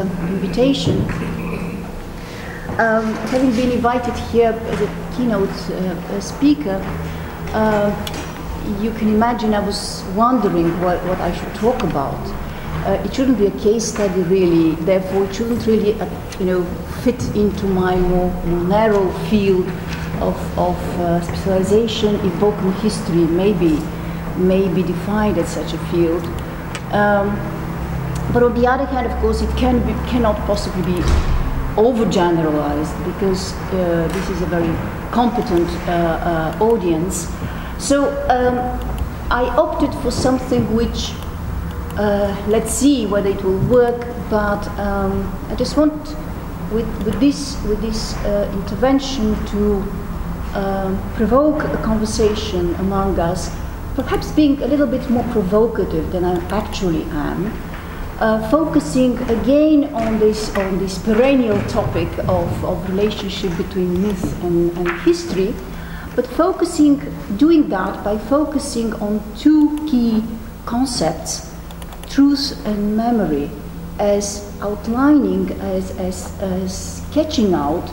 invitation. Having been invited here as a keynote speaker, you can imagine I was wondering what I should talk about. It shouldn't be a case study, really. Therefore, it shouldn't really, fit into my more narrow field of specialization. Evoking history may be defined as such a field. But on the other hand, of course, it cannot possibly be overgeneralized, because this is a very competent audience. So I opted for something which, let's see whether it will work, but I just want, with this intervention, to provoke a conversation among us, perhaps being a little bit more provocative than I actually am, focusing again on this perennial topic of relationship between myth and history, but doing that by focusing on two key concepts, truth and memory, as outlining, as sketching out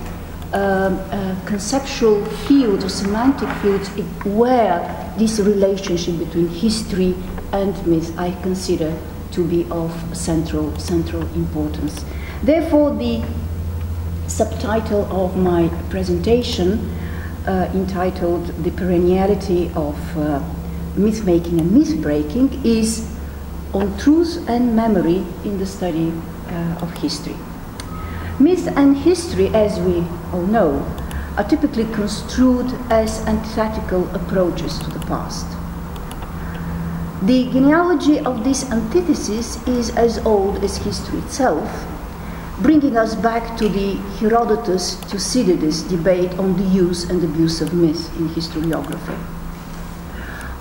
conceptual fields or semantic fields where this relationship between history and myth I consider to be of central importance. Therefore, the subtitle of my presentation, entitled "The Perenniality of Myth-Making and Myth-Breaking," is on truth and memory in the study of history. Myth and history, as we all know, are typically construed as antithetical approaches to the past. The genealogy of this antithesis is as old as history itself, bringing us back to the Herodotus-Thucydides debate on the use and abuse of myth in historiography.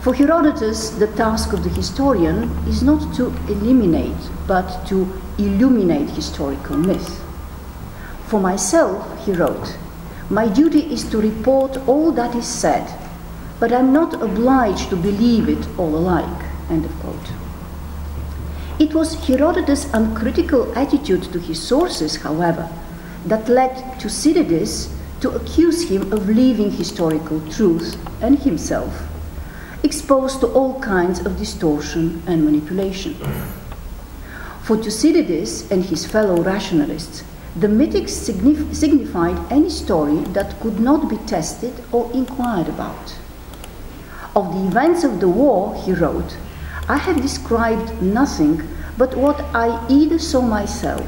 For Herodotus, the task of the historian is not to eliminate, but to illuminate historical myth. For myself, he wrote, my duty is to report all that is said, but I'm not obliged to believe it all alike. End of quote. It was Herodotus' uncritical attitude to his sources, however, that led Thucydides to accuse him of leaving historical truth and himself exposed to all kinds of distortion and manipulation. For Thucydides and his fellow rationalists, the mythics signified any story that could not be tested or inquired about. Of the events of the war, he wrote, I have described nothing but what I either saw myself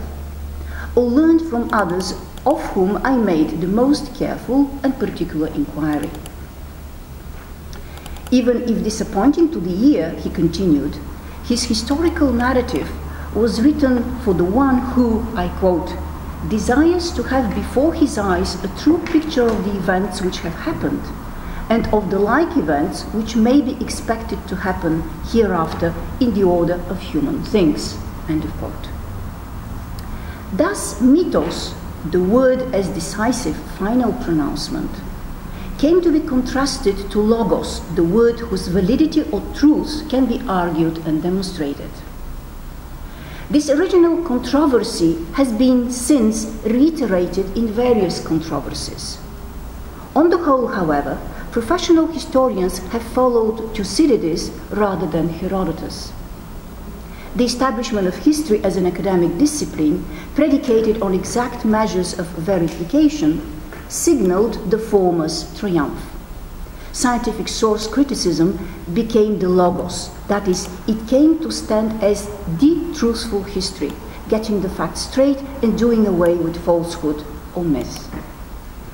or learned from others of whom I made the most careful and particular inquiry. Even if disappointing to the ear, he continued, his historical narrative was written for the one who, I quote, desires to have before his eyes a true picture of the events which have happened, and of the like events which may be expected to happen hereafter in the order of human things. End of quote. Thus, mythos, the word as decisive final pronouncement, came to be contrasted to logos, the word whose validity or truth can be argued and demonstrated. This original controversy has been since reiterated in various controversies. On the whole, however, professional historians have followed Thucydides rather than Herodotus. The establishment of history as an academic discipline, predicated on exact measures of verification, signaled the former's triumph. Scientific source criticism became the logos, that is, it came to stand as the truthful history, getting the facts straight and doing away with falsehood or myth.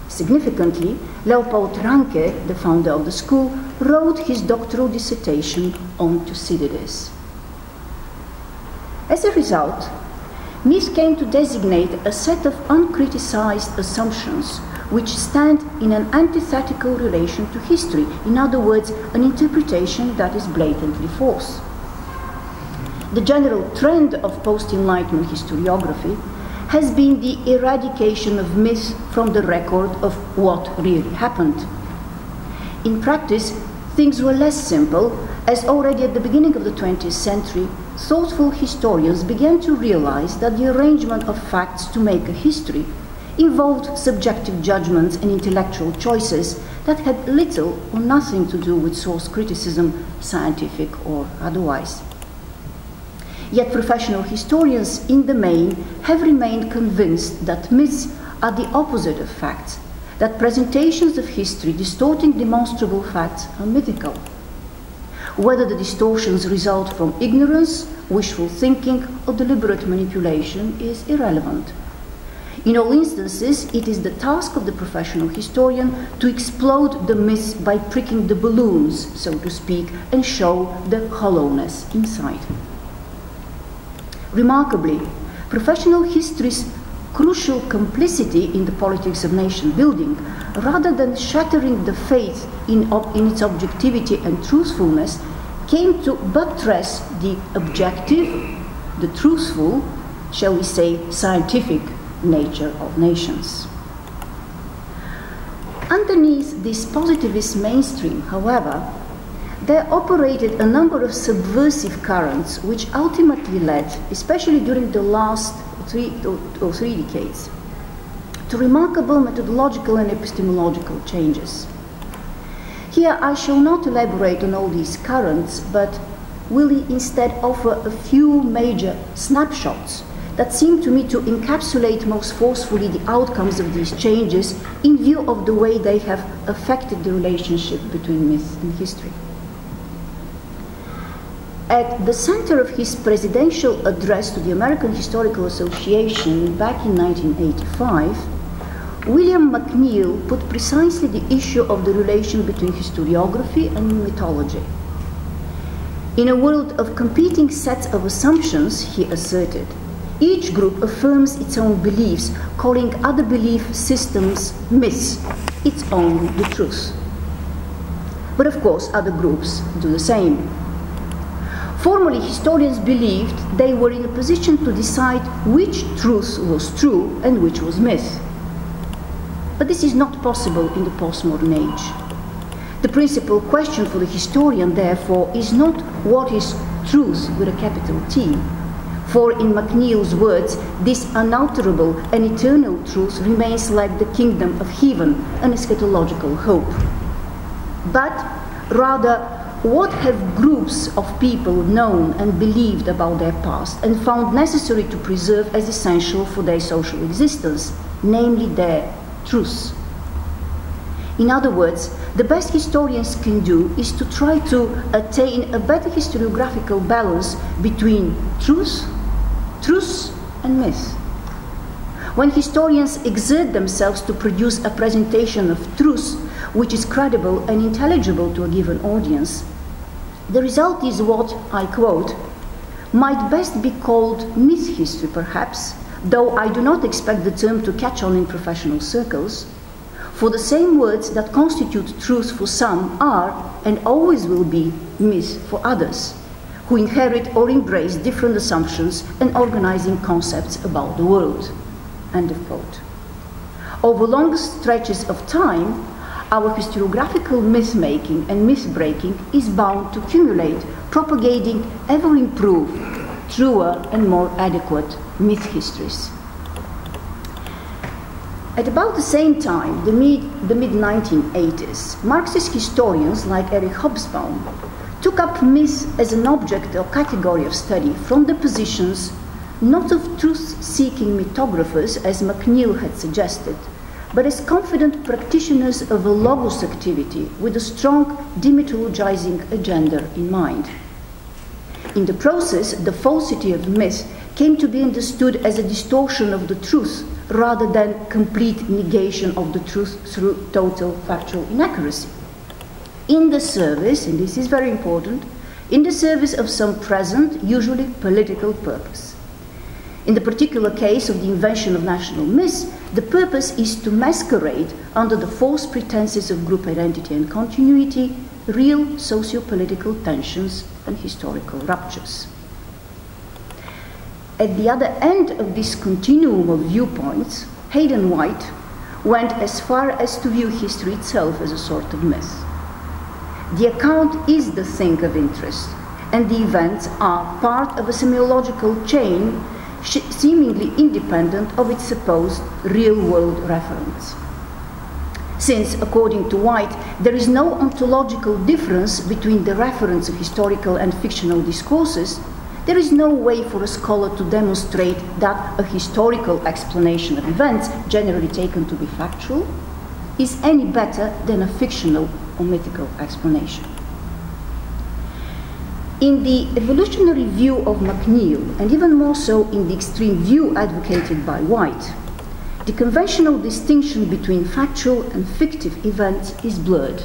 Significantly, Leopold Ranke, the founder of the school, wrote his doctoral dissertation on Thucydides. As a result, myth came to designate a set of uncriticized assumptions which stand in an antithetical relation to history, in other words, an interpretation that is blatantly false. The general trend of post-Enlightenment historiography has been the eradication of myth from the record of what really happened. In practice, things were less simple, as already at the beginning of the 20th century, thoughtful historians began to realize that the arrangement of facts to make a history involved subjective judgments and intellectual choices that had little or nothing to do with source criticism, scientific or otherwise. Yet professional historians in the main have remained convinced that myths are the opposite of facts, that presentations of history distorting demonstrable facts are mythical. Whether the distortions result from ignorance, wishful thinking, or deliberate manipulation is irrelevant. In all instances, it is the task of the professional historian to explode the myths by pricking the balloons, so to speak, and show the hollowness inside. Remarkably, professional history's crucial complicity in the politics of nation building, rather than shattering the faith in its objectivity and truthfulness, came to buttress the objective, the truthful, shall we say, scientific nature of nations. Underneath this positivist mainstream, however, there operated a number of subversive currents which ultimately led, especially during the last three decades, to remarkable methodological and epistemological changes. Here I shall not elaborate on all these currents, but will instead offer a few major snapshots that seem to me to encapsulate most forcefully the outcomes of these changes in view of the way they have affected the relationship between myth and history. At the center of his presidential address to the American Historical Association back in 1985, William McNeill put precisely the issue of the relation between historiography and mythology. In a world of competing sets of assumptions, he asserted, each group affirms its own beliefs, calling other belief systems myths, its own the truth. But of course, other groups do the same. Formerly, historians believed they were in a position to decide which truth was true and which was myth. But this is not possible in the postmodern age. The principal question for the historian, therefore, is not what is truth with a capital T. For in McNeill's words, this unalterable and eternal truth remains like the kingdom of heaven, an eschatological hope. But rather, what have groups of people known and believed about their past and found necessary to preserve as essential for their social existence, namely their truths? In other words, the best historians can do is to try to attain a better historiographical balance between truth and myth. When historians exert themselves to produce a presentation of truth which is credible and intelligible to a given audience, the result is what, I quote, might best be called myth history perhaps, though I do not expect the term to catch on in professional circles, for the same words that constitute truth for some are and always will be myth for others, who inherit or embrace different assumptions and organizing concepts about the world. End of quote. Over long stretches of time, our historiographical myth-making and myth-breaking is bound to accumulate, propagating ever-improved, truer and more adequate myth histories. At about the same time, the mid-1980s, Marxist historians like Erich Hobsbawm took up myth as an object or category of study from the positions not of truth-seeking mythographers, as McNeill had suggested, but as confident practitioners of a logos activity with a strong demythologizing agenda in mind. In the process, the falsity of myth came to be understood as a distortion of the truth rather than complete negation of the truth through total factual inaccuracy. In the service, and this is very important, in the service of some present, usually political purpose. In the particular case of the invention of national myths, the purpose is to masquerade under the false pretenses of group identity and continuity, real socio-political tensions and historical ruptures. At the other end of this continuum of viewpoints, Hayden White went as far as to view history itself as a sort of myth. The account is the thing of interest, and the events are part of a semiological chain seemingly independent of its supposed real-world reference. Since, according to White, there is no ontological difference between the reference of historical and fictional discourses, there is no way for a scholar to demonstrate that a historical explanation of events, generally taken to be factual, is any better than a fictional or mythical explanation. In the evolutionary view of MacNeill, and even more so in the extreme view advocated by White, the conventional distinction between factual and fictive events is blurred.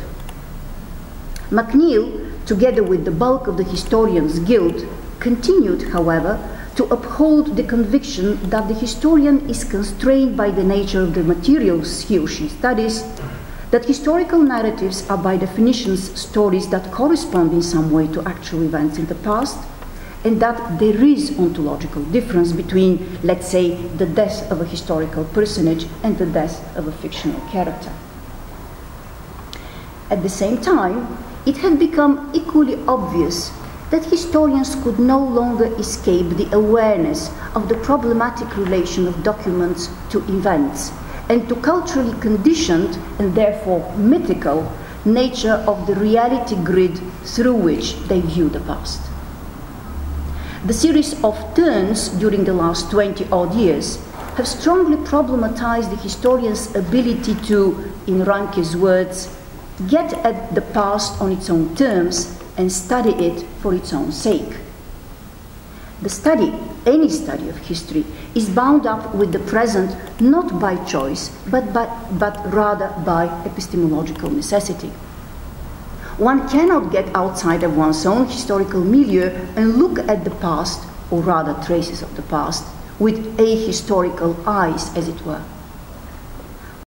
MacNeill, together with the bulk of the Historians' Guild, continued, however, to uphold the conviction that the historian is constrained by the nature of the materials he or she studies, that historical narratives are by definition stories that correspond in some way to actual events in the past, and that there is ontological difference between, let's say, the death of a historical personage and the death of a fictional character. At the same time, it had become equally obvious that historians could no longer escape the awareness of the problematic relation of documents to events and to culturally conditioned and therefore mythical nature of the reality grid through which they view the past. The series of turns during the last 20-odd years have strongly problematized the historian's ability to, in Ranke's words, get at the past on its own terms and study it for its own sake. The study, any study of history, is bound up with the present not by choice, but rather by epistemological necessity. One cannot get outside of one's own historical milieu and look at the past, or rather traces of the past, with ahistorical eyes, as it were.